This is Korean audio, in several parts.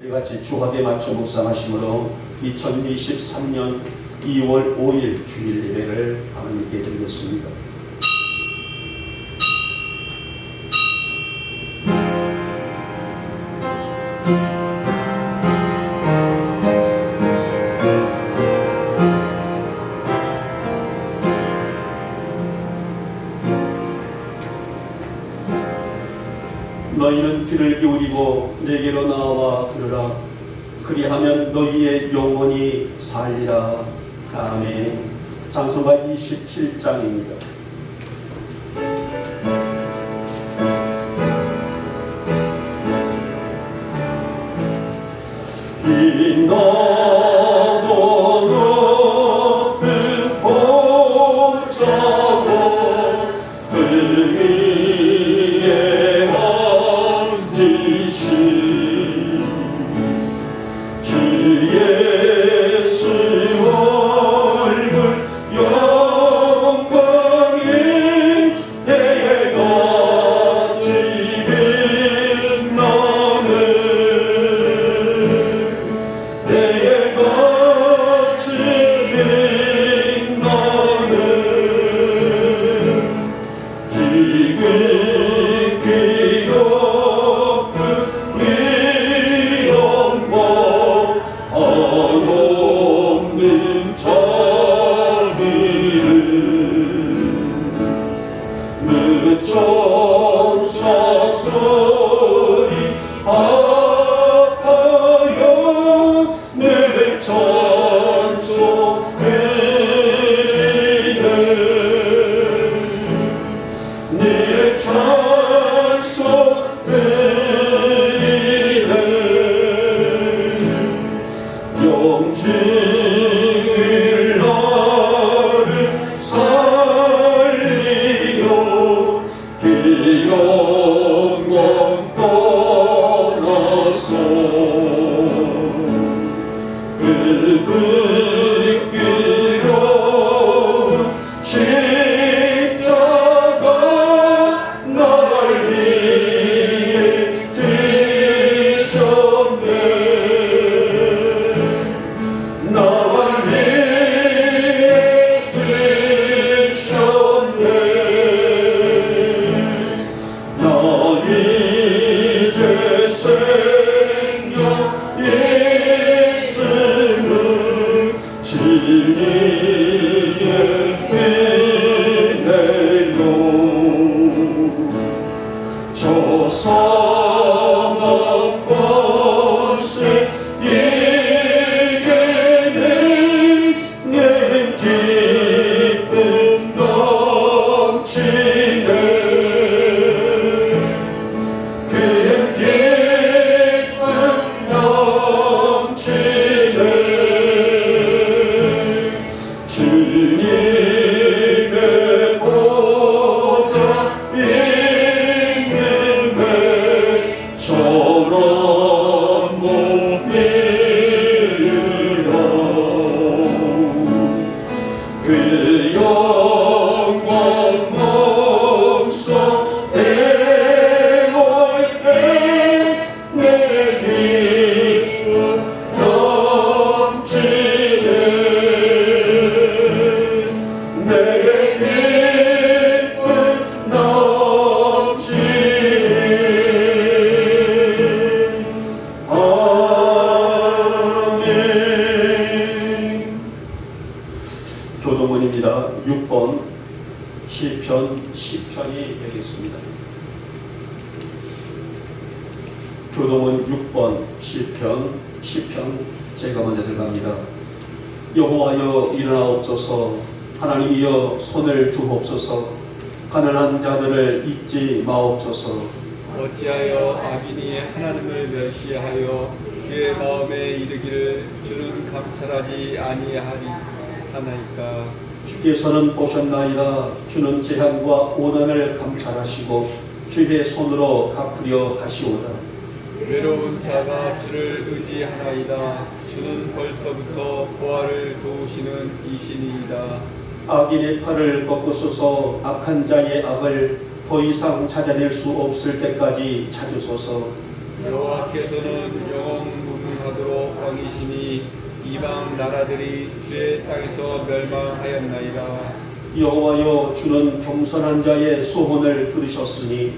같이 주합에 맞춰 묵상하심으로 2023년 2월 5일 주일 예배를 하나님께 드리겠습니다. 너희는 귀를 기울이고 내게로 나와 들으라. 그리하면 너희의 영혼이 살리라. 아멘. 장소가 27장입니다. 너도 높은 보좌고 그 위에 앉으신 주 예수 얼굴 영광인 해같이 빛나는 해같이 빛나는 지극히 높은 위엄과 한없는 자비를 내 천사 소리 아파요 내 찬송드리네 내 찬송드리네 영생을 나를 살리려 그 영광 떠나서 그 부끄러운 십자가 날 위해 지셨네 날 위해 지셨네 나 이제 생명 있음을 진리에 믿네요 저 사망 권세 이게는 내 기쁨 넘치네 그 기쁨 넘치네 주님의 보좌 있는데 저런 못 믿으라 그 영광 몸소 애올 때 내 기쁨 넘치네 내 기쁨 넘치네 아멘. 교동원입니다. 6번 시편 10편이 되겠습니다. 교동원 6번 시편 10편 제가 먼저 들어갑니다. 여호와여 일어나옵소서. 하나님이여 손을 두옵소서. 가난한 자들을 잊지 마옵소서. 어찌하여 악인이 하나님을 멸시하여 그의 마음에 이르기를 주는 감찰하지 아니하나이까. 주께서는 보셨나이다. 주는 재앙과 오난을 감찰하시고 주의 손으로 갚으려 하시오다. 외로운 자가 주를 의지하나이다. 주는 벌써부터 보화를 도우시는 이신이이다. 악인의 팔을 꺾으소서. 악한 자의 악을 더 이상 찾아낼 수 없을 때까지 찾으소서. 여호와께서는 영원 하시니 이방 나라들이 주의 땅에서 멸망하였나이다. 여호와여, 주는 겸손한 자의 소원을 들으셨으니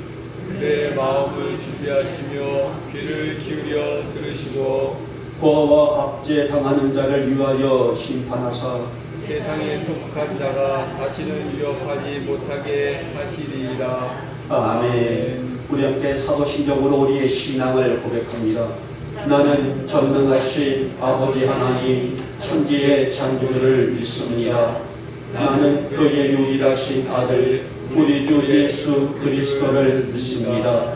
그들의 마음을 준비하시며 귀를 기울여 들으시고 고아와 압제 당하는 자를 위하여 심판하사 세상에 속한 자가 다시는 위협하지 못하게 하시리이다. 아멘. 우리 함께 사도신경으로 우리의 신앙을 고백합니다. 나는 전능하신 아버지 하나님 천지의 창조주를 믿습니다. 나는 그의 유일하신 아들 우리 주 예수 그리스도를 믿습니다.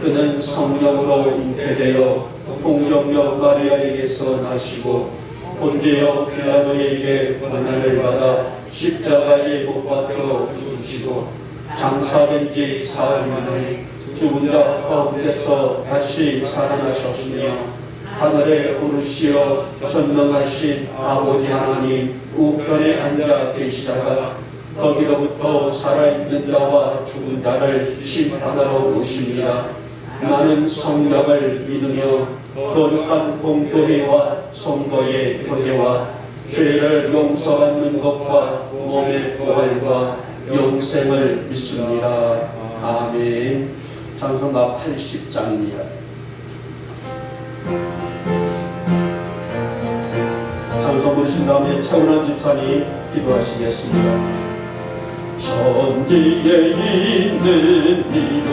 그는 성령으로 잉태되어 동정녀 마리아에게서 나시고 본디오 빌라도에게 고난을 받아 십자가에 못 박혀 죽으시고 장사된 지 사흘 만에 죽은 자 가운데서 다시 살아나셨으며 하늘에 오르시어 전능하신 아버지 하나님 우편에 앉아 계시다가 거기로부터 살아있는 자와 죽은 자를 심판하러 오십니다. 나는 성령을 믿으며 거룩한 공교회와 성도의 교제와 죄를 용서받는 것과 몸의 부활과 영생을 믿습니다. 아멘. 찬송가 80장입니다. 찬송 부르신 다음에 최운환 집사님 기도하시겠습니다. 천지에 있는 이름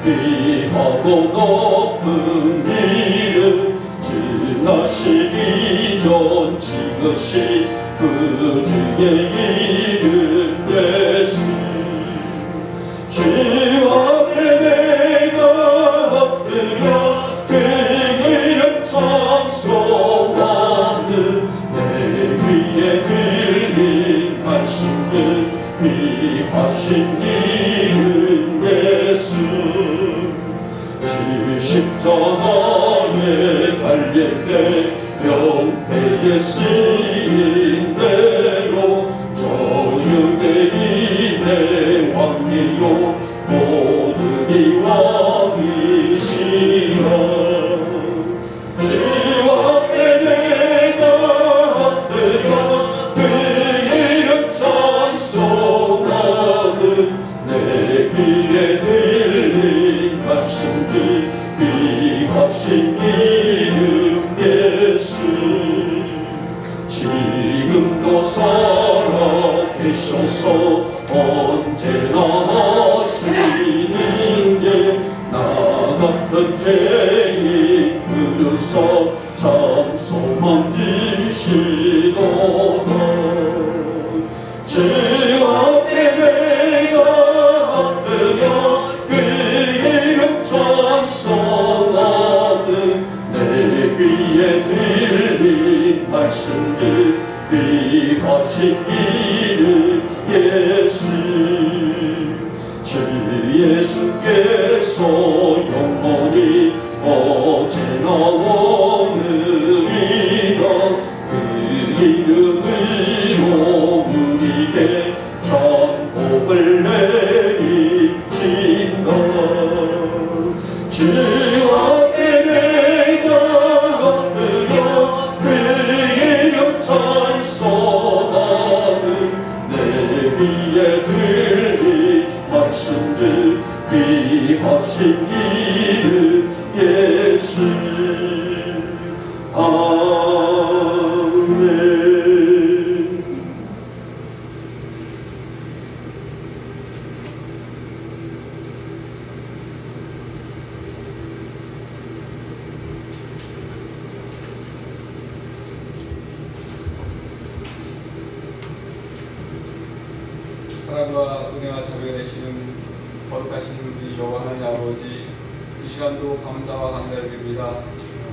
귀하고 높은 이름 지나시기 전 지으신 그 주의 이름 예수 주 앞에 내가 엎드려 그 이름 찬송하는 내 귀에 들린 말씀들 귀하신 이름 예수 주 십자가에 달릴 때 병폐에 쓰인 대로 저유대인의 왕이요 모든 왕이시라 주 앞에 내가 엎드려 그 이름 찬송하는 내 귀에 들린 말씀들 귀하신 이름 예수 지금도 살아계셔서 언제나 하시는 게 나 같은 죄인 그릇서 참 소망 주시도다 주 앞에 내가 엎드려 그 이름 찬송하는 내 귀에 들린 말씀들 귀하신 이름 예수 주 예수께서 영원히 어제나 오늘이나 그 이름으로 우리에게 참 복을 내리신다 주 앞에 내가 엎드려 그 이름 찬송하는 내 귀에 들린 말씀들 귀하신 이름 예수 아멘. 사랑과 은혜와 자비가 되시는 거룩하신 우리 여호와 하나님 아버지 이 시간도 감사와 감사를 드립니다.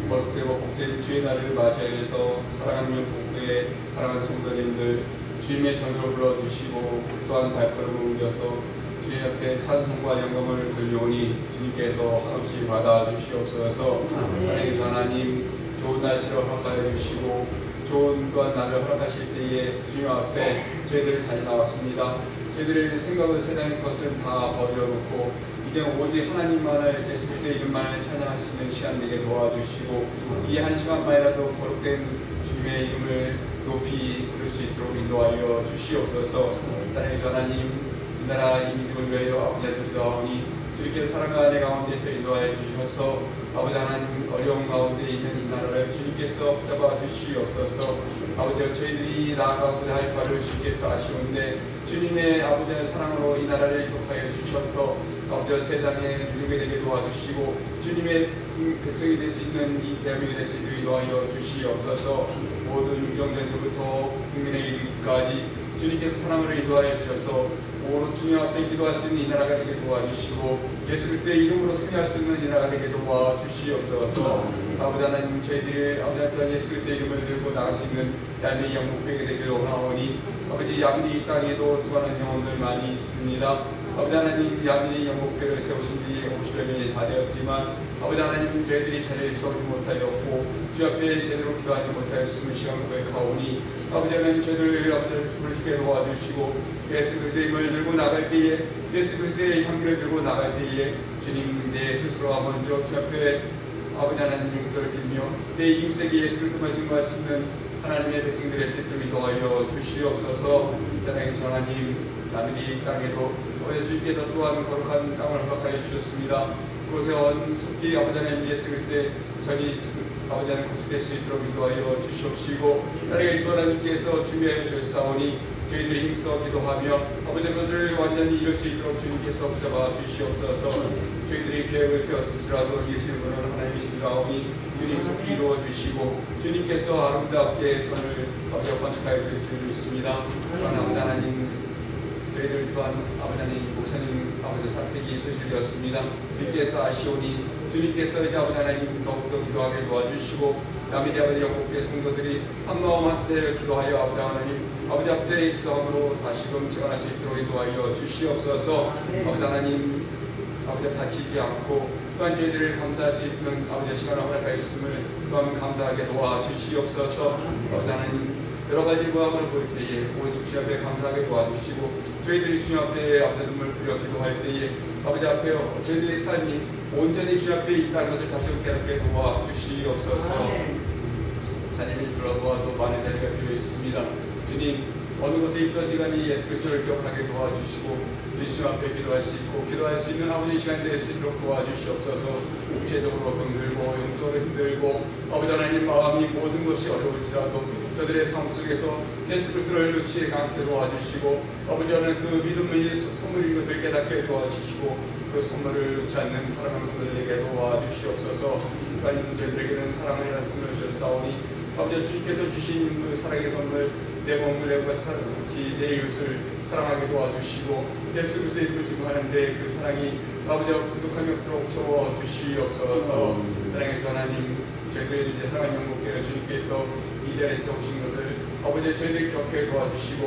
거룩되고 복된 주의 날을 맞이하여 해서 사랑하는 복부의 사랑하는 성도님들 주님의 전으로 불러주시고 또한 발걸음을 옮겨서 주님 앞에 찬송과 영광을 돌려오니 주님께서 한없이 받아주시옵소서. 사랑의 주 하나님 좋은 날씨를 허락하여 주시고 좋은 또한 날을 허락하실 때에 주님 앞에 저희들을 다니 나왔습니다. 저희들의 생각을 세상의 것을 다 버려놓고 이 이제 오직 하나님만을 예수 그리스도의 이름만을 찬양할 수 있는 시간 되게 도와주시고 이 한 시간만이라도 거룩된 주님의 이름을 높이 부를 수 있도록 인도하여 주시옵소서. 사랑의 하나님, 이 나라 이민족을 위하여 아버지한테 기도하오니 주님께서 사랑과 은혜 가운데서 인도하여 주셔서 아버지 하나님 어려운 가운데 있는 이 나라를 주님께서 붙잡아 주시옵소서. 아버지 저희들이 나아가고자 할 바를 주님께서 아시는데 주님의 아버지의 사랑으로 이 나라를 기록하여 주셔서 아버지 세상에 누게 되게 도와주시고 주님의 백성이 될 수 있는 이 대한민국이 될 수 있도록 인도하여 주시옵소서. 모든 유경전들부터 국민의 이르기까지 주님께서 사랑으로 인도하여 주셔서 오로 주님 앞에 기도할 수 있는 이 나라가 되게 도와주시고 예수 그리스도의 이름으로 승리할 수 있는 이 나라가 되게 도와주시옵소서. 아버지 하나님 저희들이 아버지 하나님 예수 그리스도의 이름을 들고 나갈 수 있는 야민의 영국백이 되기를 원하오니 아버지 야민이 이 땅에도 주하는 영혼들 많이 있습니다. 아버지 하나님 야민이 영국백을 세우신 지 50여년이 다 되었지만 아버지 하나님 저희들이 자리를 세우지 못하였고 주 앞에 제대로 기도하지 못하였음을 시간 고백하오니 아버지 하나님 저희들 아버지를 부르시게 도와주시고 예수 그리스도의 이름을 들고 나갈 때에 예수 그리스도의 향기를 들고 나갈 때에 주님 내 스스로가 먼저 주 앞에 아버지 하나님 용서를 빌며 내 이웃에게 예수 그리스도를 증거할 수 있는 하나님의 백성들의 시스템을 인도하여 주시옵소서. 땅의 하나님 남이 땅에도 아버지 주님께서 또한 거룩한 땅을 허락하여 주셨습니다. 그곳에 온 속히 아버지 하나님 예수 그리스도의 전이 아버지 하나님 거듭될 수 있도록 인도하여 주시옵시고 나에게 주 하나님께서 준비하여 주셨사오니 저희들이 힘써 기도하며 아버지 그것을 완전히 이룰 수 있도록 주님께서 붙잡아 주시옵소서. 저희들이 계획을 세웠을지라도 예수님은 하나님이신 줄 아오니 주님 속히 이루어 주시고 주님께서 아름답게 선을 아버지 건축하여 주실 줄 믿습니다. 아버지 하나님 저희들 또한 아버지 하나님 목사님 아버지 사택이 소실되었습니다. 주님께서 아시오니 주님께서 이제 아버지 하나님 더욱더 기도하게 도와주시고 남의 아버지 영국의 성도들이 한마음 한뜻하여 기도하여 아버지 하나님 아버지 앞에 기도함으로 다시금 증언할 수 있도록 인도하여 주시옵소서. 아버지 하나님 아버지 다치지 않고 또한 저희들을 감사할 수 있는 아버지 시간을 허락하여 주심을 또한 감사하게 도와주시옵소서. 아버지 하나님 여러 가지 모함을 볼 때에 오직 주 앞에 감사하게 도와주시고 저희들이 주 앞에 아버지 눈물 뿌려 기도할 때에 아버지 앞에 저희들의 삶이 온전히 주 앞에 있다는 것을 다시 깨닫게 도와주시옵소서. 자리를 들어보아도 많은 자리가 비어 있습니다. 주님 어느 곳에 있던 시간이 예수 그리스도를 기억하게 도와주시고 예수 앞에 기도할 수 있고 기도할 수 있는 아버지 시간이 될 수 있도록 도와주시옵소서. 육체적으로 병들고 영적으로 힘들고 아버지 하나님 마음이 모든 것이 어려울지라도 저들의 삶 속에서 예수 그리스도를 놓치지 않게 도와주시고 아버지 하나님 그 믿음의 선물인 것을 깨닫게 도와주시고 그 선물을 놓지 않는 사랑하는 성도들에게 도와주시옵소서. 하나님 저희들에게는 사랑이라는 선물을 주셨사오니 아버지 주님께서 주신 그 사랑의 선물 내 몸을 내 같이 사랑같이 내 이웃을 사랑하게 도와주시고 예수 그리스도의 이름을 증거하는데 그 사랑이 아버지와 부족함이 없도록 채워주시옵소서. 사랑의 하나님 저희들 이제 사랑하는 영국교회 주님께서 이 자리에 세우신 것을 아버지 저희들 기억해 도와주시고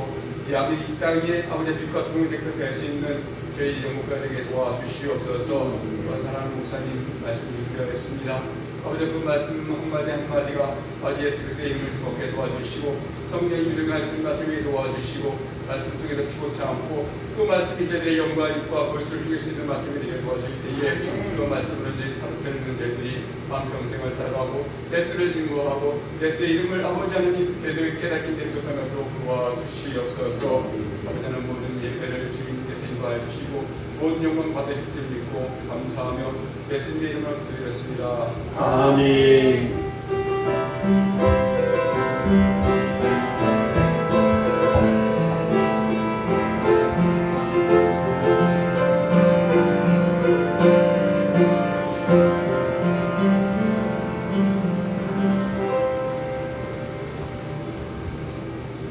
이 아버지 이 땅에 아버지 빛과 소금이 될 수 있는 저희 영국교회에게 도와주시옵소서. 사랑하는 목사님 말씀 준비하겠습니다. 아버지 그 말씀 한마디 한마디가 아버지 예수 그리스도의 이름을 증거하게 도와주시고 성령이 일어나시는 말씀이 도와주시고 말씀 속에서 피곤치 않고 그 말씀이 저희들의 영과 입과 볼수를 죽일 수 있는 말씀이 되게 도와주실 때에 그 말씀으로 저희 사도되는 저희들이 밤평생을 살아가고 예수를 증거하고 예수의 이름을 아버지 하나님 저희들 깨닫게 되는 적당하도록 도와주시옵소서. 아버지 하나님 모든 예배를 주님께서 인도하여 주시고 모든 영광 받으실 줄 믿고 감사하며 예수님의 이름을 기도드렸습니다. 아멘.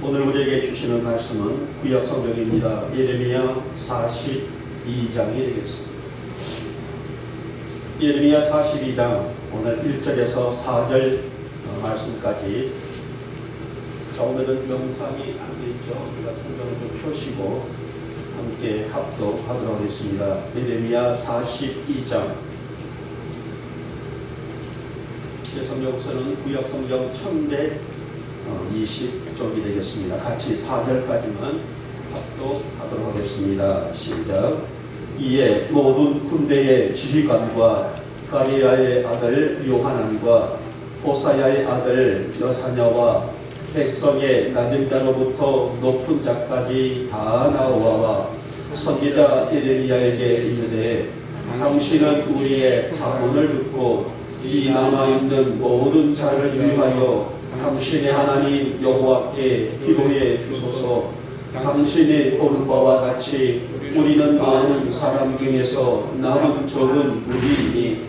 오늘 우리에게 주시는 말씀은 구약 성경입니다. 예레미야 42장이 되겠습니다. 예레미야 42장 오늘 1절에서 4절 말씀까지 오늘은 영상이 안 되어 있죠. 우리가 성경을 좀 펴시고 함께 합독하도록 하겠습니다. 예레미야 42장 제 성경서는 구약 성경 1120쪽이 되겠습니다. 같이 4절까지만 합독하도록 하겠습니다. 시작. 이에 모든 군대의 지휘관과 가리야의 아들 요하난과 호사야의 아들 여사냐와 백성의 낮은 자로부터 높은 자까지 다 나와 선지자 예레미야에게 이르되 당신은 우리의 파문을 듣고 이 남아있는 모든 자를 위하여 당신의 하나님 여호와께 기도해 주소서. 당신이 보는 바와 같이 우리는 많은 사람 중에서 남은 적은 무리이니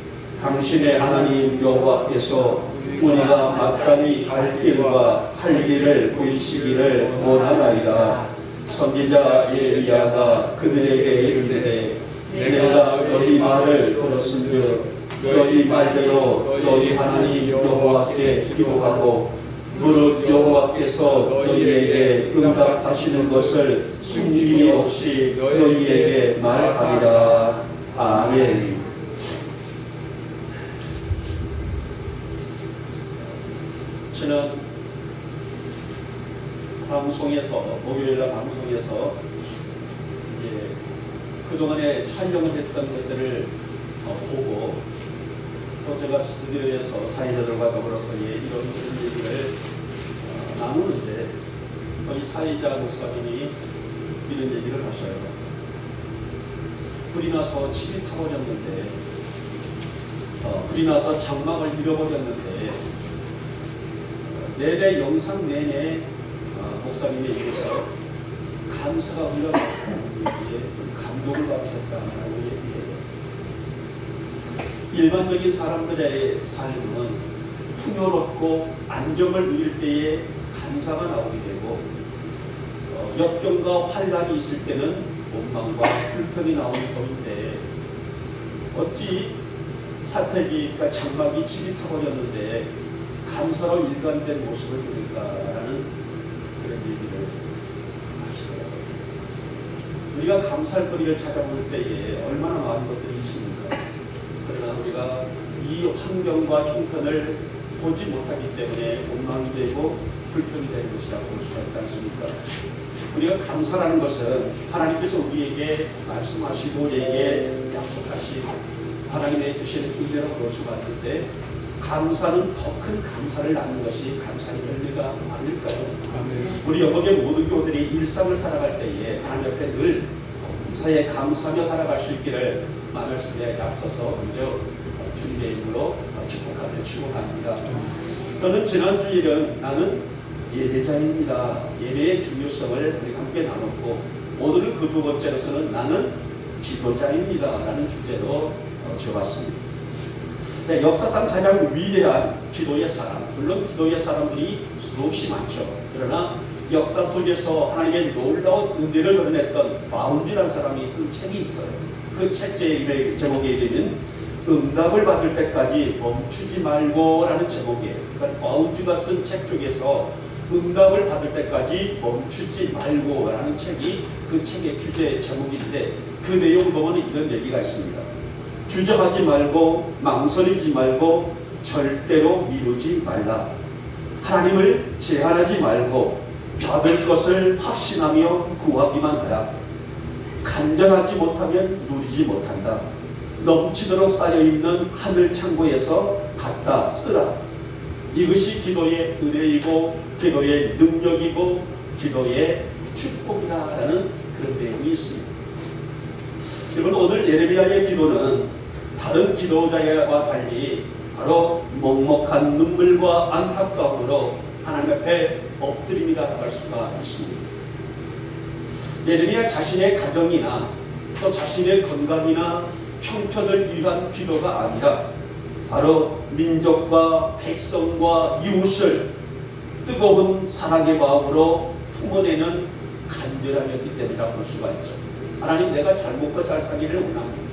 당신의 하나님 여호와께서 우리가 마땅히 갈 길과 할 길을 보이시기를 원하나이다. 선지자 예리야가 그들에게 이르되 내가 너희 말을 들었은즉 너희 말대로 너희 하나님 여호와께 기도하고 무릇 여호와께서 너희에게 응답하시는 것을 숨김이 없이 너희에게 말하리라. 아멘. 저는 방송에서 목요일날 방송에서 이제 그동안에 촬영을 했던 것들을 보고 또 제가 스튜디오에서 사회자들과 더불어서 이런 얘기를 나누는데 이 사회자 목사님이 이런 얘기를 하셔요. 불이 나서 집이 타버렸는데 불이 나서 장막을 잃어버렸는데 내내 영상 내내 목사님의 얘기에서 감사가 흘러나오는 얘기에 좀 감동을 받으셨다라고 얘기해요. 일반적인 사람들의 삶은 풍요롭고 안정을 누릴 때에 감사가 나오게 되고 역경과 환란이 있을 때는 원망과 불평이 나오는 것인데 어찌 사태기가 장막이 집이 타버렸는데 감사로 일관된 모습을 보일까라는 그런 얘기를 하시더라고요. 우리가 감사할 거리를 찾아볼 때에 얼마나 많은 것들이 있습니까? 그러나 우리가 이 환경과 형편을 보지 못하기 때문에 원망이 되고 불평이 되는 것이라고 볼 수가 있지 않습니까? 우리가 감사라는 것은 하나님께서 우리에게 말씀하시고 우리에게 약속하신 하나님의 주시는 은혜로 볼 수가 있는데 감사는 더 큰 감사를 낳는 것이 감사의 열매가 아닐까요? 우리 여복의 모든 교우들이 일상을 살아갈 때에 하나님 옆에 늘 감사에 감사하며 살아갈 수 있기를 말씀에 앞서서 먼저 주님의 이름으로 축복하며 축원합니다. 저는 지난주일은 나는 예배자입니다. 예배의 중요성을 우리 함께 나눴고 오늘은 그 두 번째로서는 나는 기도자입니다 라는 주제로 지어봤습니다. 역사상 가장 위대한 기도의 사람, 물론 기도의 사람들이 수없이 많죠. 그러나 역사 속에서 하나님의 놀라운 은혜를 드러냈던 마운지라는 사람이 쓴 책이 있어요. 그 책 제목에 이르는 응답을 받을 때까지 멈추지 말고 라는 제목이에요. 그러니까 마운지가 쓴 책 중에서 응답을 받을 때까지 멈추지 말고 라는 책이 그 책의 주제 제목인데 그 내용 보면 이런 얘기가 있습니다. 주저하지 말고 망설이지 말고 절대로 미루지 말라. 하나님을 제한하지 말고 받을 것을 확신하며 구하기만 하라. 간절하지 못하면 누리지 못한다. 넘치도록 쌓여있는 하늘 창고에서 갖다 쓰라. 이것이 기도의 은혜이고 기도의 능력이고 기도의 축복이라는 그런 내용이 있습니다. 여러분 오늘 예레미야의 기도는 다른 기도자와 달리 바로 먹먹한 눈물과 안타까움으로 하나님 앞에 엎드림이라 할 수가 있습니다. 예레미야 자신의 가정이나 또 자신의 건강이나 형편을 위한 기도가 아니라 바로 민족과 백성과 이웃을 뜨거운 사랑의 마음으로 품어내는 간절함이었기 때문이라 볼 수가 있죠. 하나님 내가 잘 먹고 잘 살기를 원합니다.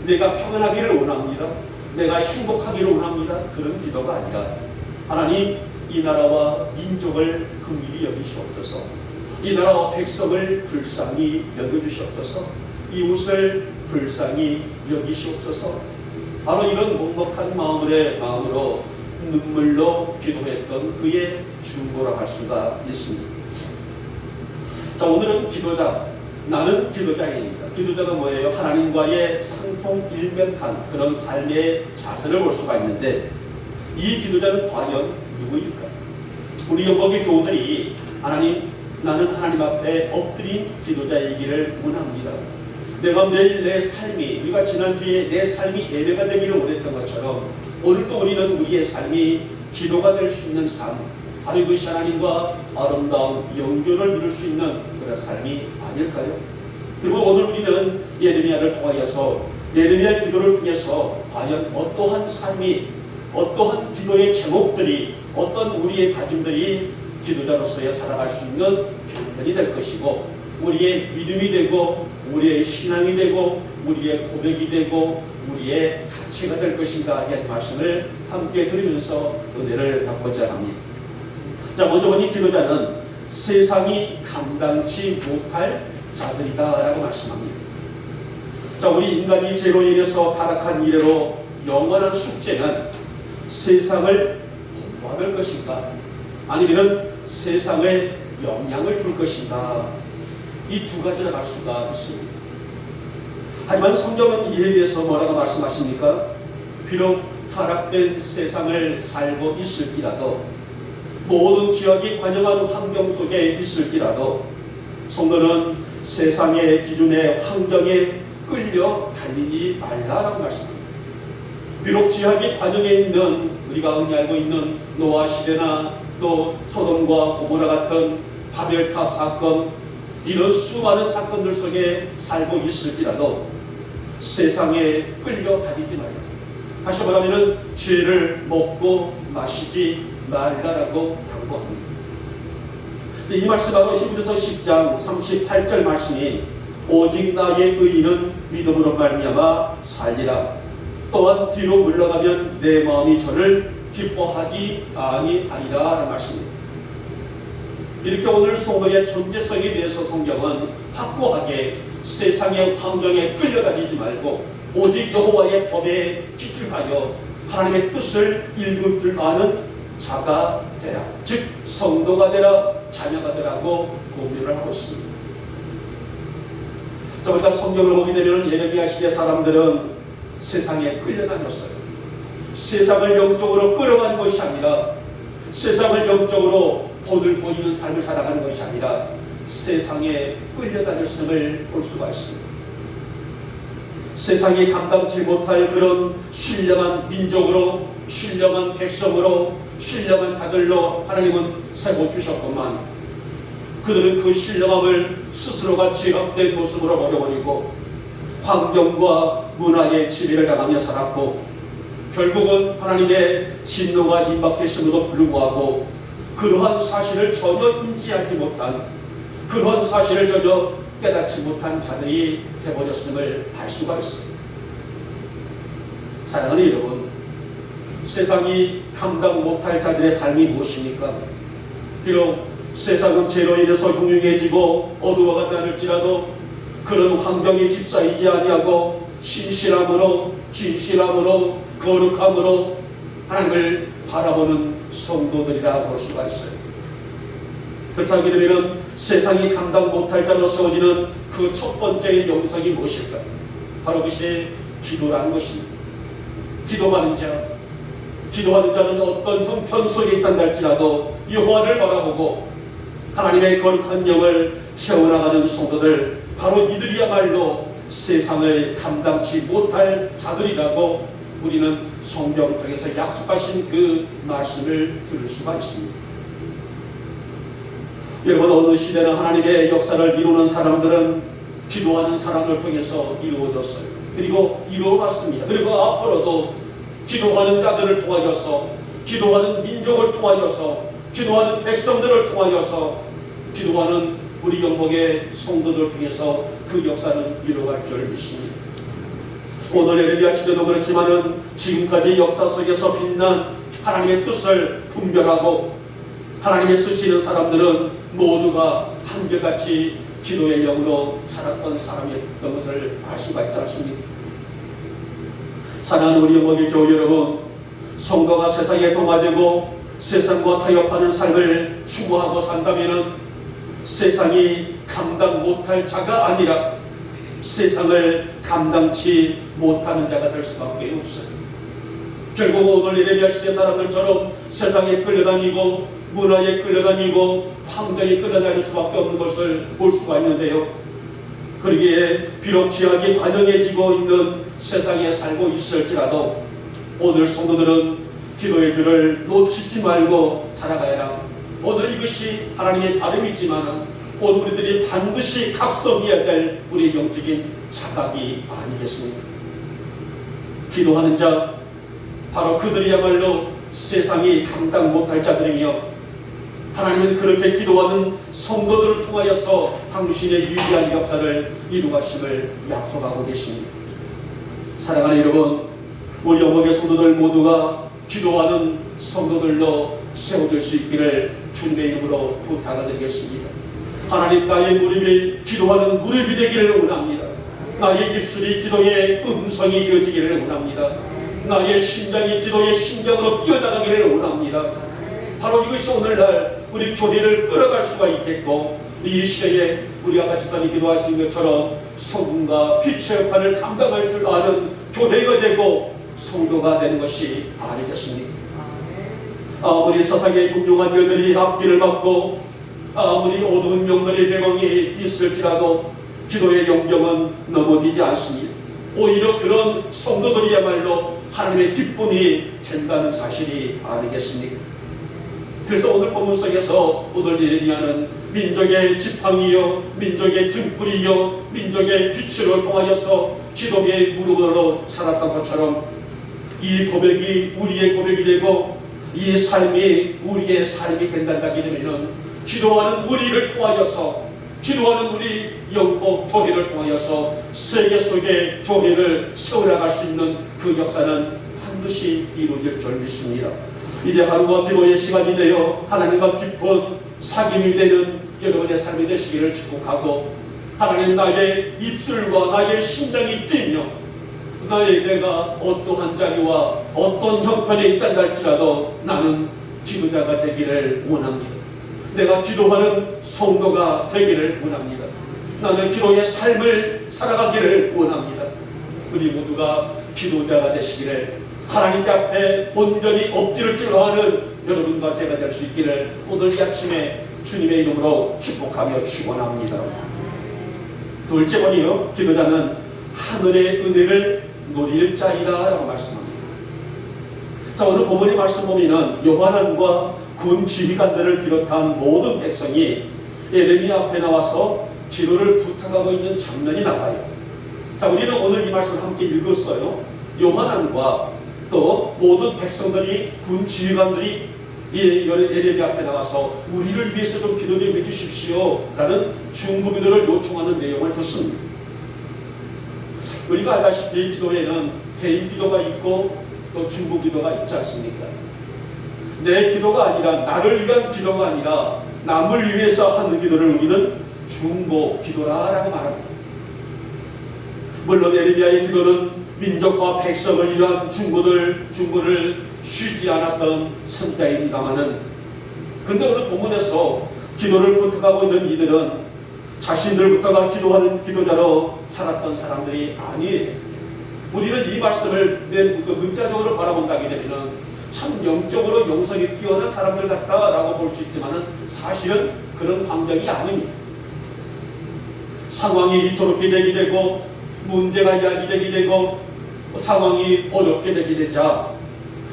내가 평안하기를 원합니다. 내가 행복하기를 원합니다. 그런 기도가 아니라 하나님 이 나라와 민족을 긍휼히 여기시옵소서. 이 나라와 백성을 불쌍히 여겨주시옵소서. 이웃을 불쌍히 여기시옵소서. 바로 이런 먹먹한 마음으로 눈물로 기도했던 그의 중보라 할 수가 있습니다. 자, 오늘은 기도자, 나는 기도자입니다. 기도자는 뭐예요? 하나님과의 상통일면한 그런 삶의 자세를 볼 수가 있는데, 이 기도자는 과연 누구일까? 우리 영복의 교우들이 하나님, 나는 하나님 앞에 엎드린 기도자이기를 원합니다. 내가 매일 내 삶이, 우리가 지난주에 내 삶이 예배가 되기를 원했던 것처럼 오늘도 우리는 우리의 삶이 기도가 될 수 있는 삶, 바로 이것이 하나님과 아름다운 영교를 이룰 수 있는 그런 삶이 아닐까요? 그리고 오늘 우리는 예레미야를 통하여서 예레미야 기도를 통해서 과연 어떠한 삶이, 어떠한 기도의 제목들이, 어떤 우리의 다짐들이 기도자로서의 살아갈 수 있는 결론이 될 것이고, 우리의 믿음이 되고 우리의 신앙이 되고 우리의 고백이 되고 우리의 가치가 될 것인가 하는 말씀을 함께 들으면서 은혜를 받고자 합니다. 자, 먼저 보니 기도자는 세상이 감당치 못할 자들이다 라고 말씀합니다. 자, 우리 인간이 죄로 인해서 타락한 이래로 영원한 숙제는 세상을 공부할 것인가, 아니면 세상에 영향을 줄 것인가, 이 두 가지를 알 수가 있습니다. 하지만 성경은 이에 대해서 뭐라고 말씀하십니까? 비록 타락된 세상을 살고 있을지라도, 모든 지역이 관영한 환경 속에 있을지라도 성도는 세상의 기준의 환경에 끌려 달리지 말라라고 말씀합니다. 비록 지역이 관영해 있는, 우리가 흔히 알고 있는 노아 시대나 또 소돔과 고모라 같은 바벨탑 사건, 이런 수많은 사건들 속에 살고 있을지라도 세상에 끌려 다니지 말라. 다시 말하면 죄를 먹고 마시지 말라라고 당부합니다. 이 말씀 바로 히브리서 10장 38절 말씀이 오직 나의 의인은 믿음으로 말미암아 살리라. 또한 뒤로 물러가면 내 마음이 저를 기뻐하지 아니하리라 라는 말씀입니다. 이렇게 오늘 성도의 존재성에 대해서 성경은 확고하게 세상의 환경에 끌려다니지 말고 오직 여호와의 법에 기준하여 하나님의 뜻을 읽을 줄 아는 자가 되라, 즉 성도가 되라, 자녀가 되라고 공유를 하고 있습니다. 자, 우리가 성경을 보게 되면 예레미야 시대 사람들은 세상에 끌려다녔어요. 세상을 영적으로 끌어가는 것이 아니라, 세상을 영적으로 본을 보이는 삶을 살아가는 것이 아니라 세상에 끌려다녔음을 볼 수가 있습니다. 세상이 감당치 못할 그런 신령한 민족으로, 신령한 백성으로, 신령한 자들로 하나님은 세워주셨건만 그들은 그 신령함을 스스로가 제압된 모습으로 버려버리고 환경과 문화의 지배를 당하며 살았고, 결국은 하나님의 진노가 임박했음에도 불구하고 그러한 사실을 전혀 인지하지 못한, 그러한 사실을 전혀 깨닫지 못한 자들이 되어버렸음을 알 수가 있습니다. 사랑하는 여러분, 세상이 감당 못할 자들의 삶이 무엇입니까? 비록 세상은 죄로 인해서 흉흉해지고 어두워간다 할지라도 그런 환경에 휩싸이지 아니하고 신실함으로, 진실함으로, 거룩함으로 하나님을 바라보는 성도들이라 볼 수가 있어요. 그렇게 하게 되면 세상이 감당 못할 자로 세워지는 그 첫 번째의 영성이 무엇일까? 바로 그것이 기도라는 것입니다. 기도하는 자는 어떤 형편 속에 있다 할지라도 여호와를 바라보고 하나님의 거룩한 영을 세워나가는 성도들, 바로 이들이야말로 세상을 감당치 못할 자들이라고 우리는 성경을 통해서 약속하신 그 말씀을 들을 수가 있습니다. 여러분, 어느 시대나 하나님의 역사를 이루는 사람들은 기도하는 사람을 통해서 이루어졌어요. 그리고 이루어갔습니다. 그리고 앞으로도 기도하는 자들을 통하여서, 기도하는 민족을 통하여서, 기도하는 백성들을 통하여서, 기도하는 우리 영복의 성도들을 통해서 그 역사는 이루어갈 줄 믿습니다. 오늘 예레미야 시대도 그렇지만은 지금까지 역사 속에서 빛난 하나님의 뜻을 분별하고 하나님의 쓰시는 사람들은 모두가 한결같이 기도의 영으로 살았던 사람이었던 것을 알 수가 있지 않습니까? 사랑하는 우리 영복의 교우 여러분, 성도가 세상에 동화되고 세상과 타협하는 삶을 추구하고 산다면은 세상이 감당 못할 자가 아니라 세상을 감당치 못하는 자가 될 수밖에 없어요. 결국 오늘 예레미야 시대 사람들처럼 세상에 끌려다니고 문화에 끌려다니고 환경에 끌려다닐 수밖에 없는 것을 볼 수가 있는데요. 그러기에 비록 죄악이 관영해지고 있는 세상에 살고 있을지라도 오늘 성도들은 기도의 줄을 놓치지 말고 살아가야 합니다. 오늘 이것이 하나님의 발음이지만 오늘 우리들이 반드시 각성해야 될 우리의 영적인 자각이 아니겠습니까? 기도하는 자, 바로 그들이야말로 세상이 감당 못할 자들이며 하나님은 그렇게 기도하는 성도들을 통하여서 당신의 위대한 역사를 이루가심을 약속하고 계십니다. 사랑하는 여러분, 우리 어머니 성도들 모두가 기도하는 성도들로 세워질 수 있기를 주님의 이름으로 부탁을 드리겠습니다. 하나님, 나의 무릎이 기도하는 무릎이 되기를 원합니다. 나의 입술이 기도의 음성이 되어지기를 원합니다. 나의 심장이 기도의 심장으로 뛰어나가기를 원합니다. 바로 이것이 오늘날 우리 교회를 끌어갈 수가 있겠고, 이 시대에 우리 아까 집사님 기도하신 것처럼 소금과 빛의 역할을 감당할 줄 아는 교회가 되고 성도가 되는 것이 아니겠습니까? 아무리 세상의 흉흉한 일들이 앞길을 막고 아무리 어두운 영들의 배경이 있을지라도 기도의 영경은 넘어지지 않습니다. 오히려 그런 성도들이야말로 하나님의 기쁨이 된다는 사실이 아니겠습니까? 그래서 오늘 본문 속에서 오늘 예레미야는 민족의 지팡이요, 민족의 등불이요, 민족의 빛으로 통하여서 기도의 무릎으로 살았던 것처럼 이 고백이 우리의 고백이 되고 이 삶이 우리의 삶이 된다기 때문에 기도하는 우리를 통하여서, 기도하는 우리 영복 교회를 통하여서 세계 속에 교회를 세워나갈 수 있는 그 역사는 반드시 이루어질 줄 믿습니다. 이제 하루가 기도의 시간이 되어 하나님과 깊은 사귐이 되는 여러분의 삶이 되시기를 축복하고, 하나님, 나의 입술과 나의 심장이 뛰며 내가 어떠한 자리와 어떤 형편에 있다 할지라도 나는 기도자가 되기를 원합니다. 내가 기도하는 성도가 되기를 원합니다. 나는 기도의 삶을 살아가기를 원합니다. 우리 모두가 기도자가 되시기를, 하나님께 앞에 온전히 엎드릴 줄 아는 여러분과 제가 될 수 있기를 오늘 이 아침에 주님의 이름으로 축복하며 축원합니다. 둘째 번이요, 기도자는 하늘의 은혜를 누릴 자이다 라고 말씀합니다. 자, 오늘 본문의 말씀 보면은 요한왕과 군 지휘관들을 비롯한 모든 백성이 예레미야 앞에 나와서 기도를 부탁하고 있는 장면이 나와요. 자, 우리는 오늘 이 말씀을 함께 읽었어요. 요한왕과 또 모든 백성들이, 군 지휘관들이 예레미야 앞에 나와서 우리를 위해서 좀 기도 좀 해주십시오 라는 중보기도를 요청하는 내용을 듣습니다. 우리가 알다시피 기도에는 개인 기도가 있고 또 중보기도가 있지 않습니까? 내 기도가 아니라, 나를 위한 기도가 아니라 남을 위해서 하는 기도를 우리는 중보기도라고 말합니다. 물론 예레미야의 기도는 민족과 백성을 위한 중보를 쉬지 않았던 선자입니다마는, 근데 오늘 본문에서 기도를 부탁하고 있는 이들은 자신들부터가 기도하는 기도자로 살았던 사람들이 아니에요. 우리는 이 말씀을 문자적으로 바라본다게 되면 참 영적으로 영성이 뛰어난 사람들 같다라고 볼 수 있지만 사실은 그런 환경이 아닙니다. 상황이 이토록게 되게 되고 문제가 야기되게 되고 상황이 어렵게 되게 되자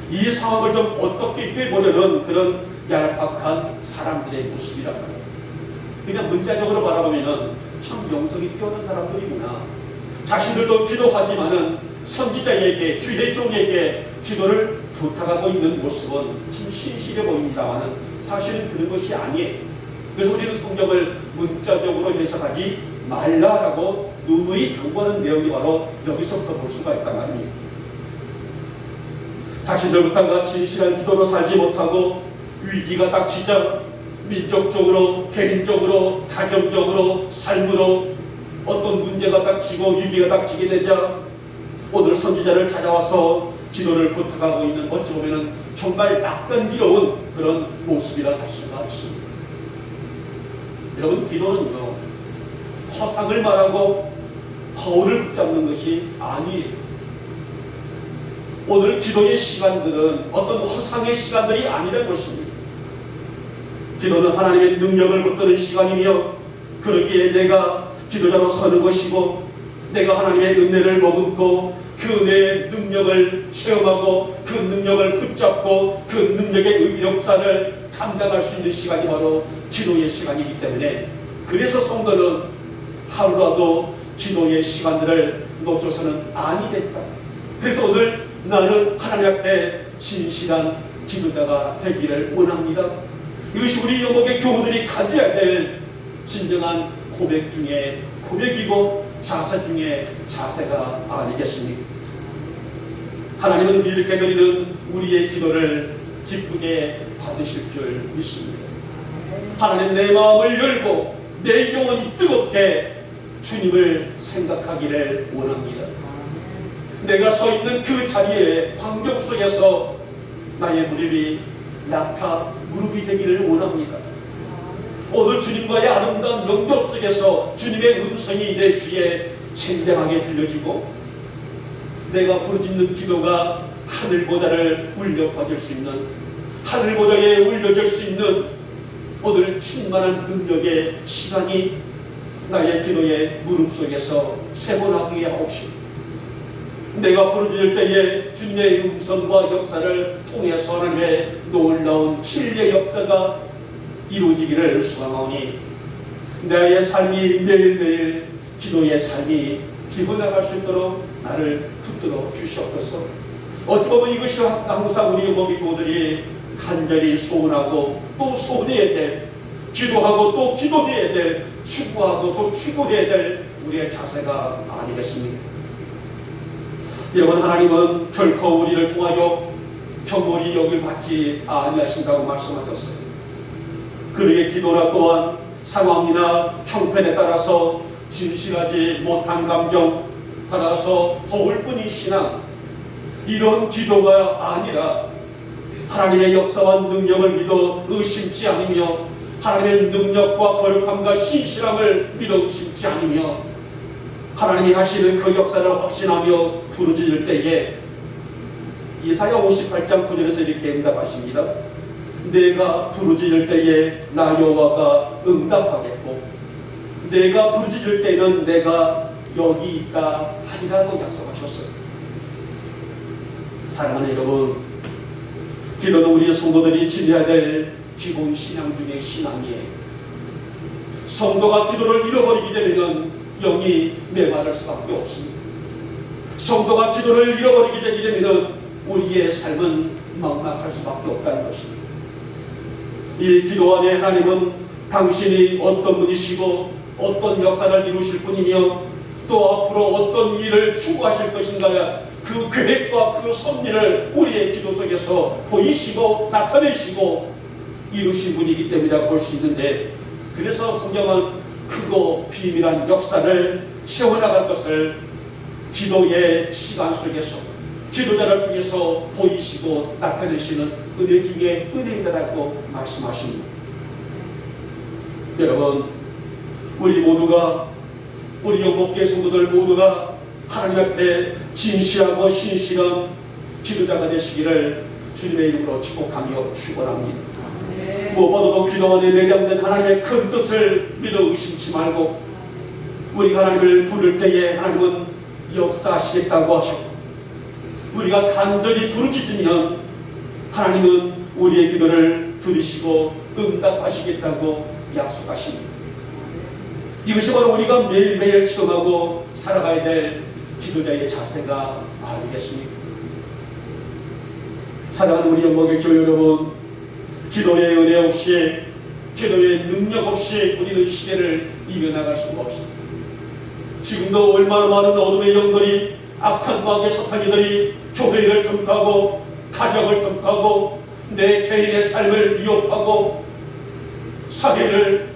이 상황을 좀 어떻게 해보려는 그런 얄팍한 사람들의 모습이란 말이에요. 그냥 문자적으로 바라보면 참 영성이 뛰어난 사람들이구나. 자신들도 기도하지만은 선지자에게, 주의 종에게 기도를 부탁하고 있는 모습은 참 신실해 보입니다만은 사실은 그런 것이 아니에요. 그래서 우리는 성경을 문자적으로 해석하지 말라라고 누누이 당부하는 내용이 바로 여기서부터 볼 수가 있단 말입니다. 자신들부터가 진실한 기도로 살지 못하고 위기가 닥치자 민족적으로, 개인적으로, 가정적으로, 삶으로 어떤 문제가 닥치고 위기가 닥치게 되자 오늘 선지자를 찾아와서 기도를 부탁하고 있는, 어찌 보면 정말 낯간지러운 그런 모습이라 할 수가 있습니다. 여러분, 기도는요, 허상을 말하고 바울을 붙잡는 것이 아니에요. 오늘 기도의 시간들은 어떤 허상의 시간들이 아니라는 것입니다. 기도는 하나님의 능력을 붙드는 시간이며, 그러기에 내가 기도자로 서는 것이고, 내가 하나님의 은혜를 머금고 그 은혜의 능력을 체험하고 그 능력을 붙잡고 그 능력의 역사를 감당할 수 있는 시간이 바로 기도의 시간이기 때문에, 그래서 성도는 하루라도 기도의 시간들을 놓쳐서는 아니겠다. 그래서 오늘 나는 하나님 앞에 진실한 기도자가 되기를 원합니다. 이것이 우리 영목의 교우들이 가져야 될 진정한 고백 중에 고백이고 자세 중에 자세가 아니겠습니까? 하나님은 이렇게 드리는 우리의 기도를 기쁘게 받으실 줄 믿습니다. 하나님, 내 마음을 열고 내 영혼이 뜨겁게 주님을 생각하기를 원합니다. 내가 서 있는 그 자리에 환경 속에서 나의 무릎이 낙타 무릎이 되기를 원합니다. 오늘 주님과의 아름다운 영접 속에서 주님의 음성이 내 귀에 쟁쟁하게 들려지고, 내가 부르짖는 기도가 하늘보다를 울려 퍼질 수 있는, 하늘보다에 울려질 수 있는 오늘 충만한 능력의 시간이 나의 기도의 무릎 속에서 세번하게 하옵시고, 내가 부르짖을 때에 주님의 음성과 역사를 통해서 하나님의 놀라운 진리의 역사가 이루어지기를 소망하오니, 나의 삶이 매일매일 기도의 삶이 기분나갈 수 있도록 나를 붙들어 주시옵소서. 어찌 보면 이것이 항상 우리 영목의 교우들이 간절히 소원하고 또 소원해야 될, 기도하고 또 기도해야 될, 추구하고 또 추구해야 될 우리의 자세가 아니겠습니까? 여러분, 하나님은 결코 우리를 통하여 경홀히 여길 받지 아니하신다고 말씀하셨어요. 그의 기도나 또한 상황이나 형편에 따라서 진실하지 못한 감정 따라서 허울 뿐인 신앙, 이런 기도가 아니라 하나님의 역사와 능력을 믿어 의심치 않으며, 하나님의 능력과 거룩함과 신실함을 믿어 의심치 않으며, 하나님이 하시는 그 역사를 확신하며 부르짖을 때에 이사야 58장 9절에서 이렇게 응답하십니다. 내가 부르짖을 때에 나 여호와가 응답하겠고, 내가 부르짖을 때에는 내가 여기 있다 하리라고 약속하셨어요. 사랑하는 여러분, 기도는 우리의 성도들이 지내야 될 기본 신앙 중의 신앙이에요. 성도가 기도를 잃어버리게 되면 영이 메마를 수밖에 없습니다. 성도가 기도를 잃어버리게 되면 우리의 삶은 막막할 수밖에 없다는 것입니다. 이 기도 안에 하나님은 당신이 어떤 분이시고 어떤 역사를 이루실 분이며 또 앞으로 어떤 일을 추구하실 것인가, 그 계획과 그 섭리를 우리의 기도 속에서 보이시고 나타내시고 이루신 분이기 때문이라고 볼 수 있는데, 그래서 성경은 크고 비밀한 역사를 채워나갈 것을 기도의 시간 속에서 기도자를 통해서 보이시고 나타내시는 은혜 중에 은혜이다라고 말씀하십니다. 여러분, 우리 모두가, 우리 영목교회 성도들 모두가 하나님 앞에 진실하고 신실한 기도자가 되시기를 주님의 이름으로 축복하며 축원합니다. 무엇보다도 기도 안에 내장된 하나님의 큰 뜻을 믿어 의심치 말고, 우리가 하나님을 부를 때에 하나님은 역사하시겠다고 하셨고, 우리가 간절히 부르짖으면 하나님은 우리의 기도를 들으시고 응답하시겠다고 약속하십니다. 이것이 바로 우리가 매일매일 체험하고 살아가야 될 기도자의 자세가 아니겠습니까? 사랑하는 우리 영목의 교회 여러분, 기도의 은혜 없이, 기도의 능력 없이 우리는 시대를 이겨나갈 수가 없습니다. 지금도 얼마나 많은 어둠의 영들이, 악한 마귀의 사탄이들이 교회를 틈타고 가정을 틈타고 내 개인의 삶을 위협하고 사회를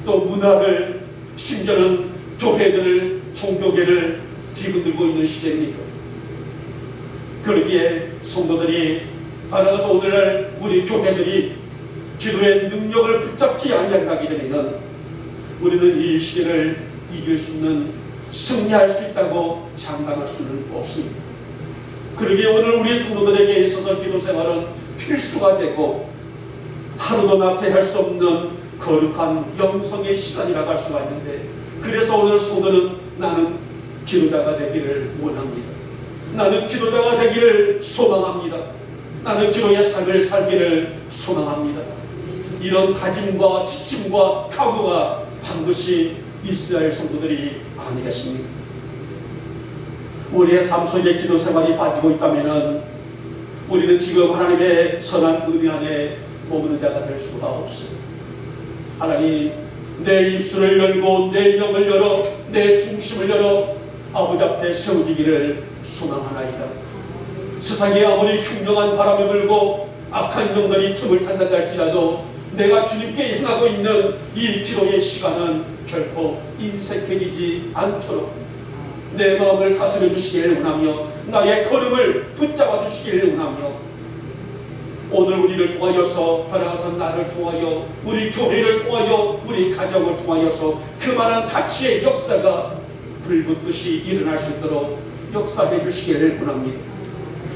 또 문화를, 심지어는 교회들을, 종교계를 뒤흔들고 있는 시대입니까? 그러기에 성도들이 따라서 오늘날 우리 교회들이 기도의 능력을 붙잡지 아니하게 되면 우리는 이 시대를 이길 수 있는 승리할 수 있다고 장담할 수는 없습니다. 그러기에 오늘 우리 성도들에게 있어서 기도 생활은 필수가 되고 하루도 나태할 수 없는 거룩한 영성의 시간이라고 할 수가 있는데, 그래서 오늘 성도는 나는 기도자가 되기를 원합니다. 나는 기도자가 되기를 소망합니다. 나는 기도의 삶을 살기를 소망합니다. 이런 다짐과 지침과 각오가 반드시 있어야 할 성도들이 아니겠습니까? 우리의 삶 속에 기도 생활이 빠지고 있다면 우리는 지금 하나님의 선한 은혜 안에 머무는 자가 될 수가 없어요. 하나님, 내 입술을 열고 내 영을 열어 내 중심을 열어 아버지 앞에 세워지기를 소망하나이다. 세상에 아무리 흉흉한 바람이 불고 악한 영들이 틈을 탄다 할지라도 내가 주님께 행하고 있는 이 기도의 시간은 결코 인색해지지 않도록 내 마음을 다스려 주시기를 원하며 나의 걸음을 붙잡아 주시기를 원하며 오늘 우리를 통하여서 따라가서 나를 통하여 우리 교회를 통하여 우리 가정을 통하여서 그만한 가치의 역사가 불붙듯이 일어날 수 있도록 역사해 주시기를 원합니다.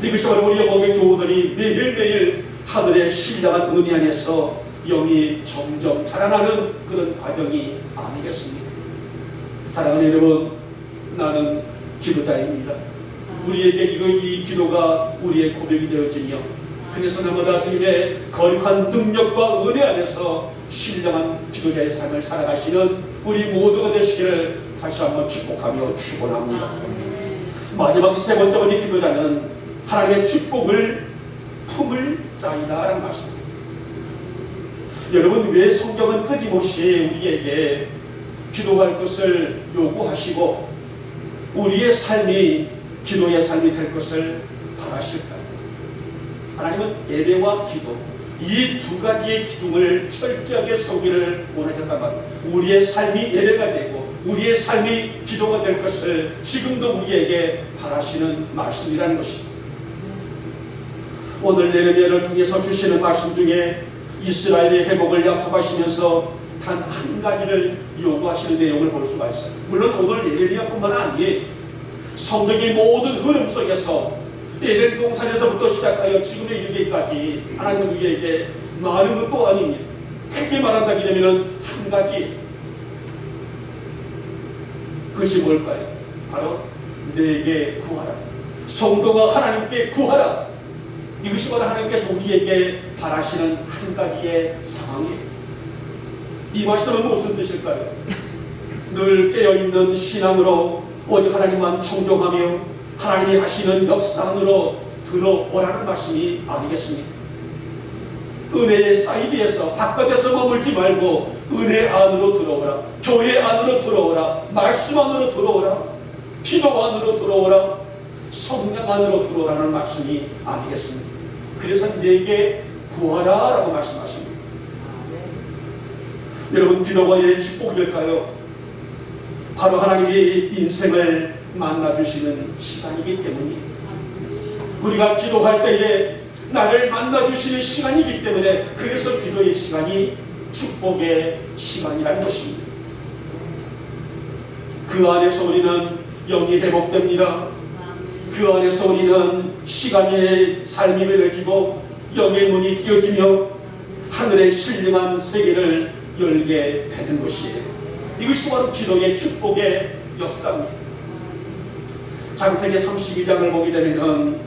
이것이 바로 우리 영혼의 교우들이 매일매일 하늘의 신령한 은혜 안에서 영이 점점 자라나는 그런 과정이 아니겠습니까? 사랑하는 여러분, 나는 기도자입니다. 우리에게 이 기도가 우리의 고백이 되어지며 그래서 나마다 주님의 거룩한 능력과 은혜 안에서 신령한 기도자의 삶을 살아가시는 우리 모두가 되시기를 다시 한번 축복하며 축원합니다. 마지막 세 번째 우리 기도자는 하나님의 축복을 품을 자이다라는 말씀입니다. 여러분, 왜 성경은 끊임없이 우리에게 기도할 것을 요구하시고 우리의 삶이 기도의 삶이 될 것을 바라실까요? 하나님은 예배와 기도, 이 두 가지의 기둥을 철저하게 세우기를 원하셨단 말입니다. 우리의 삶이 예배가 되고 우리의 삶이 기도가 될 것을 지금도 우리에게 바라시는 말씀이라는 것입니다. 오늘 예레미야를 통해서 주시는 말씀 중에 이스라엘의 회복을 약속하시면서 단 한 가지를 요구하시는 내용을 볼 수가 있어요. 물론 오늘 예레미야뿐만 아니에요. 성경의 모든 흐름 속에서 에덴 동산에서부터 시작하여 지금에 이르기까지 하나님은 우리에게 많은 것도 아닙니다. 크게 말한다기 되면 한 가지, 그것이 뭘까요? 바로 내게 구하라. 성도가 하나님께 구하라. 이것이 바로 하나님께서 우리에게 바라시는 한 가지의 상황이에요. 이 말씀은 무슨 뜻일까요? 늘 깨어있는 신앙으로 오직 하나님만 청종하며 하나님이 하시는 역사 안으로 들어오라는 말씀이 아니겠습니까? 은혜의 사이드에서 바깥에서 머물지 말고 은혜 안으로 들어오라. 교회 안으로 들어오라. 말씀 안으로 들어오라. 기도 안으로 들어오라. 성령 안으로 들어오라는 말씀이 아니겠습니까? 그래서 내게 구하라 라고 말씀하십니다. 여러분, 기도가 왜 축복일까요? 바로 하나님이 인생을 만나주시는 시간이기 때문이에요. 우리가 기도할 때에 나를 만나주시는 시간이기 때문에 그래서 기도의 시간이 축복의 시간이라는 것입니다. 그 안에서 우리는 영이 회복됩니다. 그 안에서 우리는 시간의 삶이 맺어지고 영의 문이 띄어지며 하늘의 신령한 세계를 열게 되는 것이에요. 이것이 바로 기도의 축복의 역사입니다. 창세기 32장을 보게 되면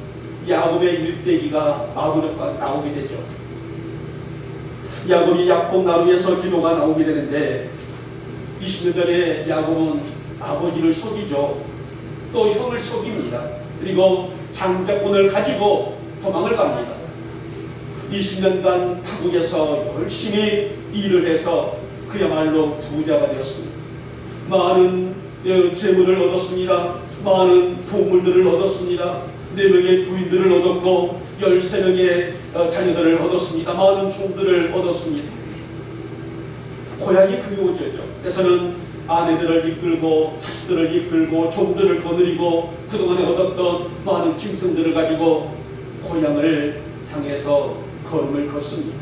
야곱의 일대기가 나오게 되죠. 야곱이 약복 나루에서 기도가 나오게 되는데 20년 전에 야곱은 아버지를 속이죠. 또 형을 속입니다. 그리고 장자권을 가지고 도망을 갑니다. 20년간 타국에서 열심히 일을 해서 그야말로 부자가 되었습니다. 많은 재물을 얻었습니다. 많은 동물들을 얻었습니다. 4명의 부인들을 얻었고 13명의 자녀들을 얻었습니다. 많은 종들을 얻었습니다. 고향이 그리워져죠. 그래서는 아내들을 이끌고 자식들을 이끌고 종들을 거느리고 그동안에 얻었던 많은 짐승들을 가지고 고향을 향해서 걸음을 걷습니다.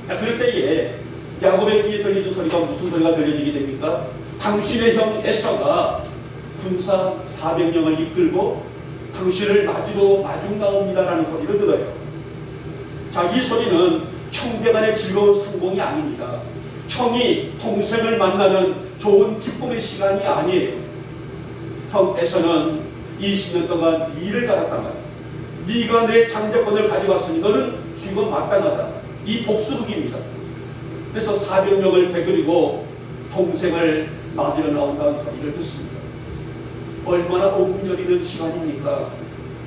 자, 그럴 때에 야곱의 귀에 들리는 소리가 무슨 소리가 들려지게 됩니까? 당신의 형 에서가 군사 400명을 이끌고 당신을 맞으러 마중 나옵니다라는 소리를 들어요. 자, 이 소리는 형제간의 즐거운 상봉이 아닙니다. 형이 동생을 만나는 좋은 기쁨의 시간이 아니에요. 형 에서는 20년 동안 일을 갈았단 말이에요. 네가 내 장자권을 가져갔으니 너는 죽음 마땅하다. 이 복수극입니다. 그래서 400명을 되그리고 동생을 맞으러 나온다는 소리를 듣습니다. 얼마나 옹졸이는 시간입니까?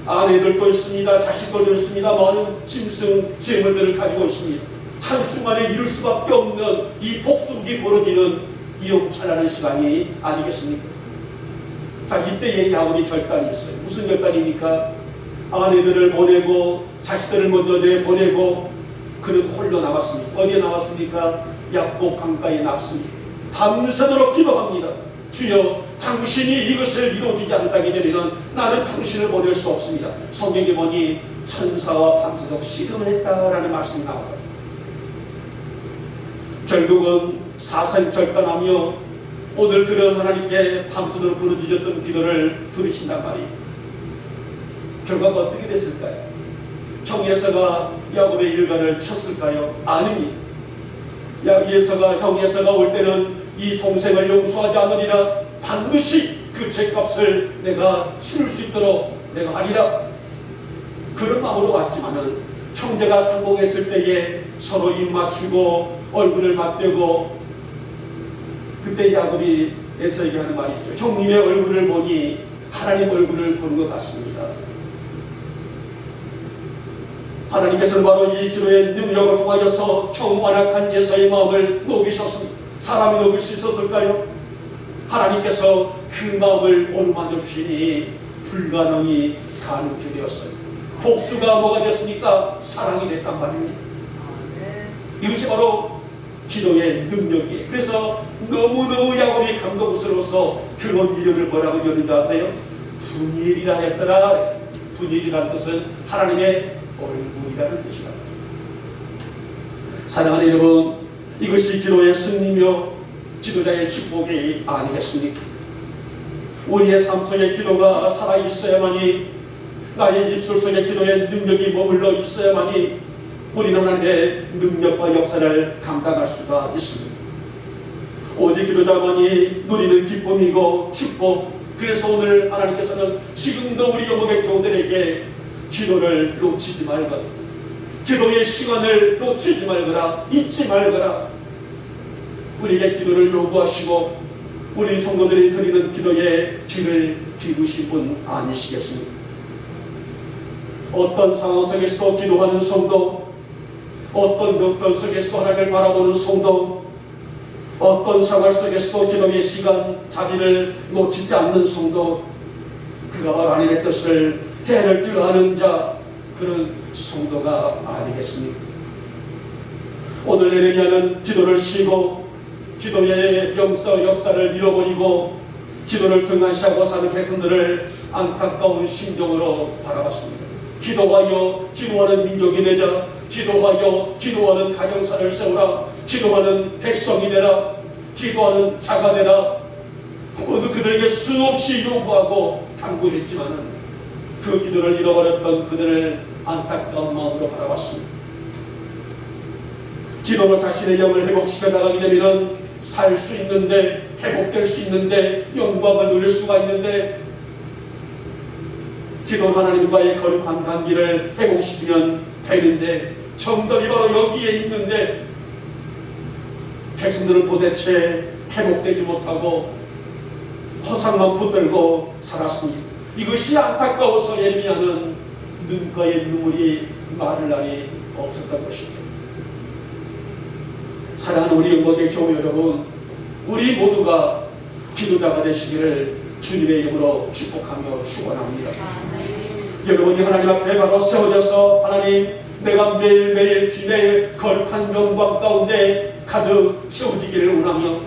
아내들도 있습니다. 자식들도 있습니다. 많은 짐승, 재물들을 가지고 있습니다. 한순간에 이룰 수밖에 없는 이 복수극이 벌어지는 이용찬란한 시간이 아니겠습니까? 자, 이때에 야곱이 결단이 있어요. 무슨 결단입니까? 아내들을 보내고 자식들을 먼저 내보내고 그는 홀로 나왔습니다. 어디에 나왔습니까? 야복 강가에 나왔습니다. 밤새도록 기도합니다. 주여, 당신이 이것을 이루어지지 않다게 되면 나는 당신을 보낼 수 없습니다. 성경에 보니 천사와 밤새도록 씨름했다라는 말씀이 나와요. 결국은 사생결단하며 오늘 그런 하나님께 밤새도록 부르짖었던 기도를 들으신단 말이에요. 결과가 어떻게 됐을까요? 형 에서가 야곱의 일가를 쳤을까요? 아닙니다. 에서가 형 에서가 올 때는 이 동생을 용서하지 않으리라. 반드시 그 죄값을 내가 치를 수 있도록 내가 하리라. 그런 마음으로 왔지만은 형제가 상봉했을 때에 서로 입 맞추고 얼굴을 맞대고 그때 야곱이 에서에게 하는 말이 있죠. 형님의 얼굴을 보니 하나님 얼굴을 보는 것 같습니다. 하나님께서는 바로 이 기도의 능력을 통하여서 형 완악한 에서의 마음을 녹이셨습니다. 사람이 녹일 수 있었을까요? 하나님께서 그 마음을 어루만져 주시니 불가능이 가능케 되었어요. 복수가 뭐가 됐습니까? 사랑이 됐단 말입니다. 이것이 바로 기도의 능력이에요. 그래서 너무너무 야곱이 감동스러워서 그런 이름을 뭐라고 지었는지 아세요? 분일이라 했더라. 분일이라는 뜻은 하나님의 얼굴이라는 뜻이다. 사랑하는 여러분, 이것이 기도의 승리며 지도자의 축복이 아니겠습니까? 우리의 삶 속에 기도가 살아있어야만이, 나의 입술 속에 기도의 능력이 머물러 있어야만이 우리는 하나님의 능력과 역사를 감당할 수가 있습니다. 오직 기도자만이 누리는 기쁨이고 축복. 그래서 오늘 하나님께서는 지금도 우리 영혼의 교우들에게 기도를 놓치지 말거라, 기도의 시간을 놓치지 말거라, 잊지 말거라. 우리에게 기도를 요구하시고 우리 성도들이 드리는 기도에 귀를 기울이신 분 아니시겠습니까? 어떤 상황 속에서도 기도하는 성도, 어떤 병들 속에서도 하나님을 바라보는 성도, 어떤 생활 속에서도 기도의 시간, 자리를 놓치지 않는 성도, 그가 바로 하나님의 뜻을 해낼 줄 아는 자, 그런 성도가 아니겠습니까? 오늘 예레미야는 기도를 쉬고 기도의 역사를 잃어버리고 기도를 등한시하고 사는 백성들을 안타까운 심정으로 바라봤습니다. 기도하여 기도하는 민족이 되자, 기도하여 기도하는 가정사를 세우라, 기도하는 백성이 되라, 기도하는 자가 되라. 모두 그들에게 수없이 요구하고 당부했지만은 그 기도를 잃어버렸던 그들을 안타까운 마음으로 바라봤습니다. 기도로 자신의 영을 회복시켜 나가게 되면 살 수 있는데, 회복될 수 있는데, 영광을 누릴 수가 있는데, 기도 하나님과의 거룩한 관계를 회복시키면 되는데, 정답이 바로 여기에 있는데 백성들은 도대체 회복되지 못하고 허상만 붙들고 살았습니다. 이것이 안타까워서 예레미야는 눈가에 눈물이 마를 날이 없었던 것입니다. 사랑하는 우리 영광의 교우 여러분, 우리 모두가 기도자가 되시기를 주님의 이름으로 축복하며 축원합니다. 여러분이 하나님 앞에 바로 세워져서 하나님, 내가 매일매일 주님의 거룩한 영광 가운데 가득 채워지기를 원하며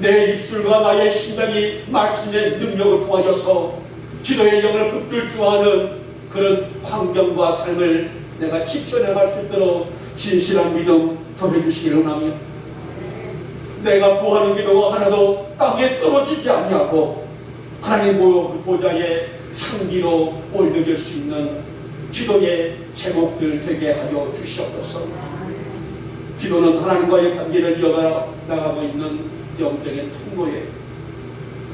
내 입술과 나의 심장이 말씀의 능력을 통하여서 기도의 영을 붙들 줄 아는 그런 환경과 삶을 내가 지켜나갈 수 있도록 진실한 믿음 더해주시기를 원하며 내가 구하는 기도가 하나도 땅에 떨어지지 아니하고 하나님 보좌에 향기로 올려질 수 있는 기도의 제목들 되게 하여 주시옵소서. 기도는 하나님과의 관계를 이어가 나가고 있는 영적인 통로에,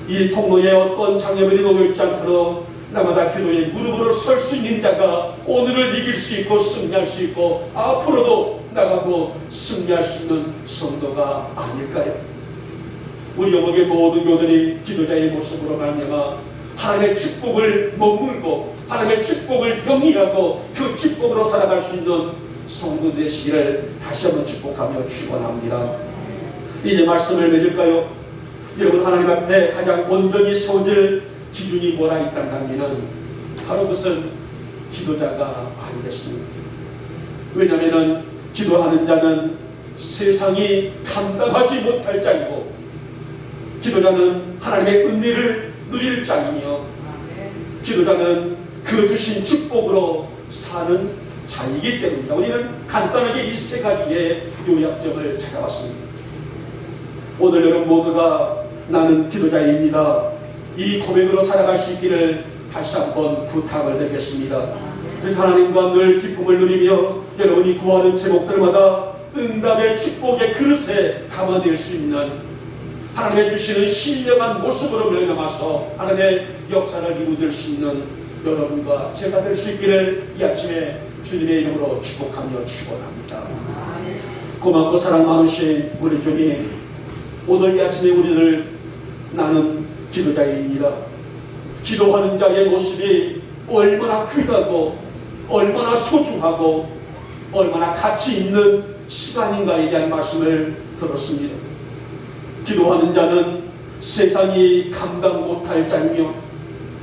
이 통로에 어떤 장애물이 놓여있지 않도록 날마다 기도에 무릎으로 설 수 있는 자가 오늘을 이길 수 있고 승리할 수 있고 앞으로도 나가고 승리할 수 있는 성도가 아닐까요? 우리 영역의 모든 교들이 기도자의 모습으로 말미암아 하나님의 축복을 머물고 하나님의 축복을 영위하고 그 축복으로 살아갈 수 있는 성도 되시기를 다시 한번 축복하며 축원합니다. 이제 말씀을 맺을까요? 여러분, 하나님 앞에 가장 온전히 세워질 기준이 뭐라 있다면 바로 그것은 기도자가 아니겠습니까? 왜냐하면 기도하는 자는 세상이 감당하지 못할 자이고 기도자는 하나님의 은혜를 누릴 자이며 기도자는 그 주신 축복으로 사는 자이기 때문입니다. 우리는 간단하게 이 세 가지의 요약점을 찾아봤습니다. 오늘 여러분 모두가 나는 기도자입니다, 이 고백으로 살아갈 수 있기를 다시 한번 부탁을 드리겠습니다. 그래서 하나님과 늘 기쁨을 누리며 여러분이 구하는 제목들마다 응답의 축복의 그릇에 담아낼 수 있는 하나님의 주시는 신령한 모습으로 멸망하서 하나님의 역사를 이루어질 수 있는 여러분과 제가 될 수 있기를 이 아침에 주님의 이름으로 축복하며 축원합니다. 고맙고 사랑 많으신 우리 주님, 오늘 이 아침에 우리를 나는 기도자입니다, 기도하는 자의 모습이 얼마나 귀하고 얼마나 소중하고 얼마나 가치 있는 시간인가에 대한 말씀을 들었습니다. 기도하는 자는 세상이 감당 못할 자이며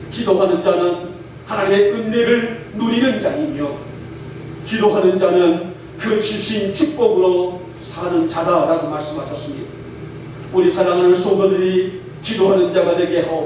기도하는 자는 하나님의 은혜를 누리는 자이며 기도하는 자는 그 주신 축복으로 사는 자다라고 말씀하셨습니다. 우리 사랑하는 성도들이 기도하는 자가 되게 하옵소서.